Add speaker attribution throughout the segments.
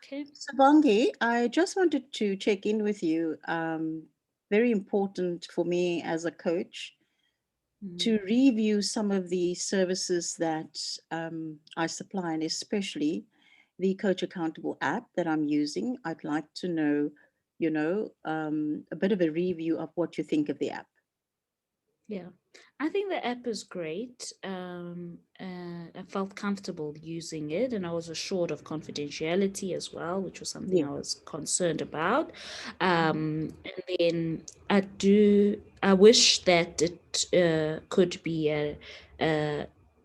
Speaker 1: Okay.
Speaker 2: So, Bongi, I just wanted to check in with you. Very important for me as a coach
Speaker 1: Mm.
Speaker 2: to review some of the services that I supply, and especially the Coach Accountable app that I'm using. I'd like to know, a bit of a review of what you think of the app.
Speaker 1: Yeah, I think the app is great. I felt comfortable using it, and I was assured of confidentiality as well, which was something
Speaker 2: Yes.
Speaker 1: I was concerned about.
Speaker 2: Mhm.
Speaker 1: And then I wish that it could be a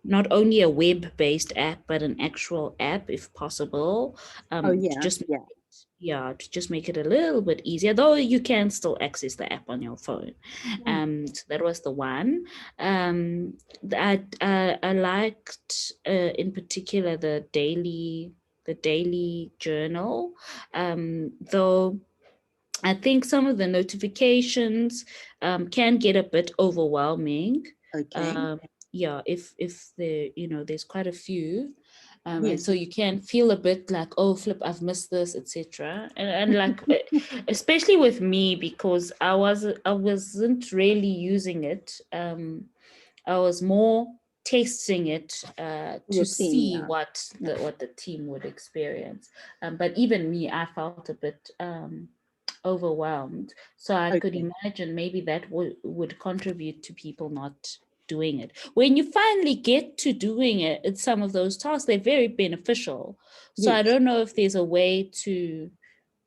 Speaker 1: not only a web-based app, but an actual app, if possible,
Speaker 2: Oh,
Speaker 1: to
Speaker 2: yeah,
Speaker 1: just
Speaker 2: yeah.
Speaker 1: to just make it a little bit easier, though you can still access the app on your phone.
Speaker 2: Mm.
Speaker 1: So that was the one. I liked in particular the daily journal, though I think some of the notifications can get a bit overwhelming.
Speaker 2: Okay.
Speaker 1: Um, yeah, if there's quite a few, and
Speaker 2: Yes.
Speaker 1: so you can feel a bit like, oh flip, I've missed this, etc. And like especially with me, because I wasn't really using it. I was more tasting it to
Speaker 2: Your team,
Speaker 1: see
Speaker 2: yeah.
Speaker 1: what the team would experience. But even me, I felt a bit overwhelmed. So I could
Speaker 2: Okay.
Speaker 1: imagine maybe that would contribute to people not doing it. When you finally get to doing it, it's some of those tasks, they're very beneficial. So I
Speaker 2: Yes.
Speaker 1: don't know if there's a way to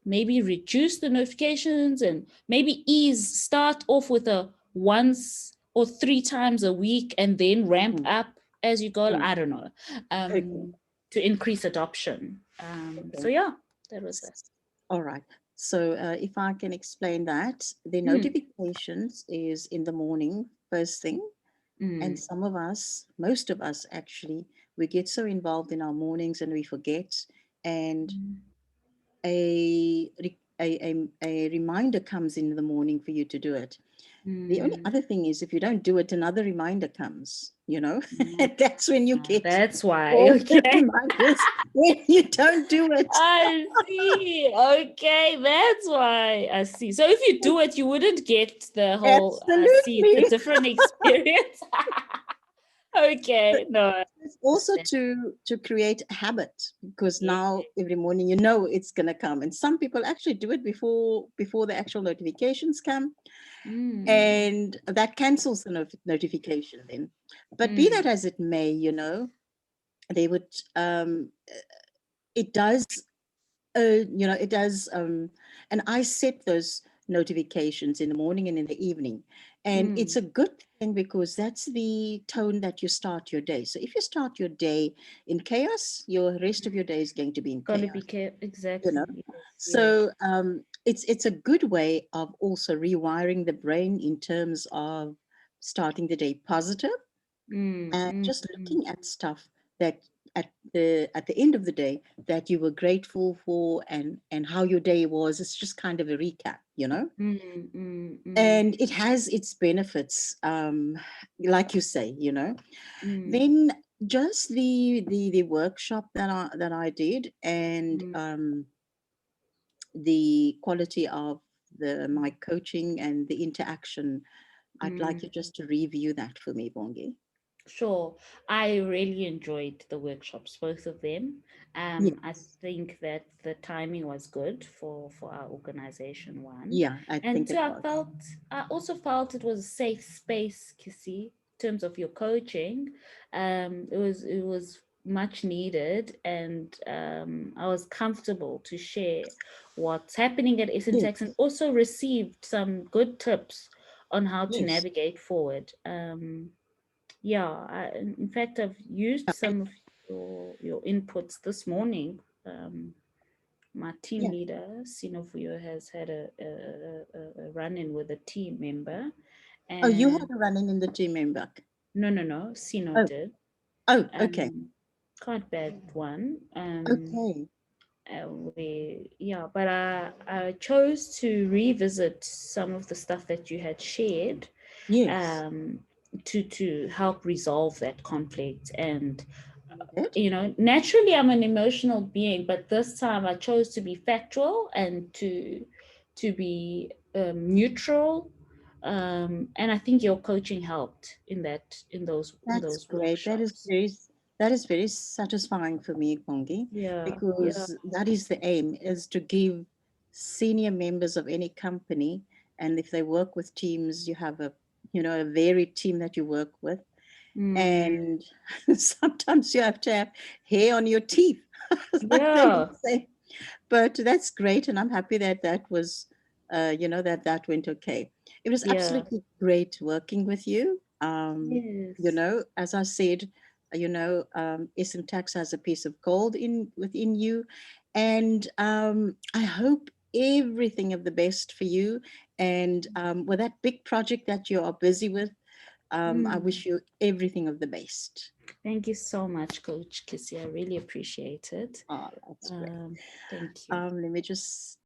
Speaker 1: maybe reduce the notifications and maybe start off with a once or three times a week and then ramp
Speaker 2: Mm.
Speaker 1: up as you go.
Speaker 2: Mm.
Speaker 1: I don't know,
Speaker 2: Okay.
Speaker 1: to increase adoption. So
Speaker 2: Okay.
Speaker 1: yeah, that was that.
Speaker 2: All right. So, if I can explain that, the
Speaker 1: Mm,
Speaker 2: notifications is in the morning, first thing. And
Speaker 1: mm,
Speaker 2: some of us, most of us actually, we get so involved in our mornings and we forget. And
Speaker 1: mm,
Speaker 2: a reminder comes in the morning for you to do it. The only
Speaker 1: mm,
Speaker 2: other thing is if you don't do it, another reminder comes,
Speaker 1: mm.
Speaker 2: That's when you get
Speaker 1: That's why.
Speaker 2: all the
Speaker 1: Okay.
Speaker 2: reminders when you don't do it.
Speaker 1: I see. Okay, that's why I see. So if you do it, you wouldn't get the whole. I see. It's a
Speaker 2: Absolutely.
Speaker 1: different experience. Okay, no, I
Speaker 2: It's also
Speaker 1: understand.
Speaker 2: to create a habit because
Speaker 1: Yeah.
Speaker 2: now every morning you know it's going to come, and some people actually do it before the actual notifications come,
Speaker 1: Mm,
Speaker 2: and that cancels the notification then. But be that
Speaker 1: mm,
Speaker 2: as it may, they would it does it does and I set those notifications in the morning and in the evening, and it's
Speaker 1: mm.
Speaker 2: a good thing because that's the tone that you start your day. So if you start your day in chaos, your rest of your day is going to be in
Speaker 1: Gonna be
Speaker 2: chaos.
Speaker 1: care
Speaker 2: you know
Speaker 1: exactly. Yes, yes.
Speaker 2: so it's a good way of also rewiring the brain in terms of starting the day positive,
Speaker 1: Mm,
Speaker 2: and
Speaker 1: mm,
Speaker 2: just
Speaker 1: mm,
Speaker 2: looking at stuff that at the end of the day that you were grateful for, and how your day was. It's just kind of a recap.
Speaker 1: mm, mm, mm,
Speaker 2: And it has its benefits, like you say.
Speaker 1: mm,
Speaker 2: Then just the workshop that I did, and
Speaker 1: mm,
Speaker 2: the quality of the my coaching and the interaction. I'd like you
Speaker 1: mm.
Speaker 2: just to review that for me, Bongi.
Speaker 1: Sure. I really enjoyed the workshops, both of them. I
Speaker 2: Yes.
Speaker 1: think that the timing was good for our organization, one.
Speaker 2: Yeah, I
Speaker 1: And
Speaker 2: think
Speaker 1: two,
Speaker 2: it was.
Speaker 1: I also felt it was a safe space, Kissy, in terms of your coaching. It was much needed, and I was comfortable to share what's happening at SMTAX, and
Speaker 2: Yes,
Speaker 1: also received some good tips on how to
Speaker 2: yes.
Speaker 1: navigate forward. Yeah, in fact, I've used some of your inputs this morning. My team
Speaker 2: Yeah.
Speaker 1: leader, Sinovuyo, has had a run-in with a team member,
Speaker 2: Oh, you had
Speaker 1: and
Speaker 2: a run-in in the team member.
Speaker 1: no, Sino
Speaker 2: Oh,
Speaker 1: did.
Speaker 2: oh, okay,
Speaker 1: Um, Quite bad one.
Speaker 2: okay.
Speaker 1: But I chose to revisit some of the stuff that you had shared,
Speaker 2: Yes.
Speaker 1: um, to help resolve that conflict, and
Speaker 2: Good.
Speaker 1: you know, naturally I'm an emotional being, but this time I chose to be factual and to be neutral. And I think your coaching helped in that, in
Speaker 2: That's
Speaker 1: those
Speaker 2: great.
Speaker 1: workshops.
Speaker 2: That is very satisfying for me, Bongi,
Speaker 1: Yeah, yeah.
Speaker 2: because that is the aim, is to give senior members of any company, and if they work with teams, you have a, you know, a varied team that you work with,
Speaker 1: Mm,
Speaker 2: and sometimes you have to have hair on your teeth, like they
Speaker 1: yeah,
Speaker 2: would say. But that's great, and I'm happy that that was, that went okay. It was
Speaker 1: yeah.
Speaker 2: absolutely great working with you.
Speaker 1: Yes.
Speaker 2: As I said, SMTAX has a piece of gold in within you, and I hope everything of the best for you. And with that big project that you are busy with, I
Speaker 1: Mm.
Speaker 2: wish you everything of the best.
Speaker 1: Thank you so much, Coach Kissy. I really appreciate it.
Speaker 2: Oh, that's great.
Speaker 1: Um, thank you.
Speaker 2: Let me just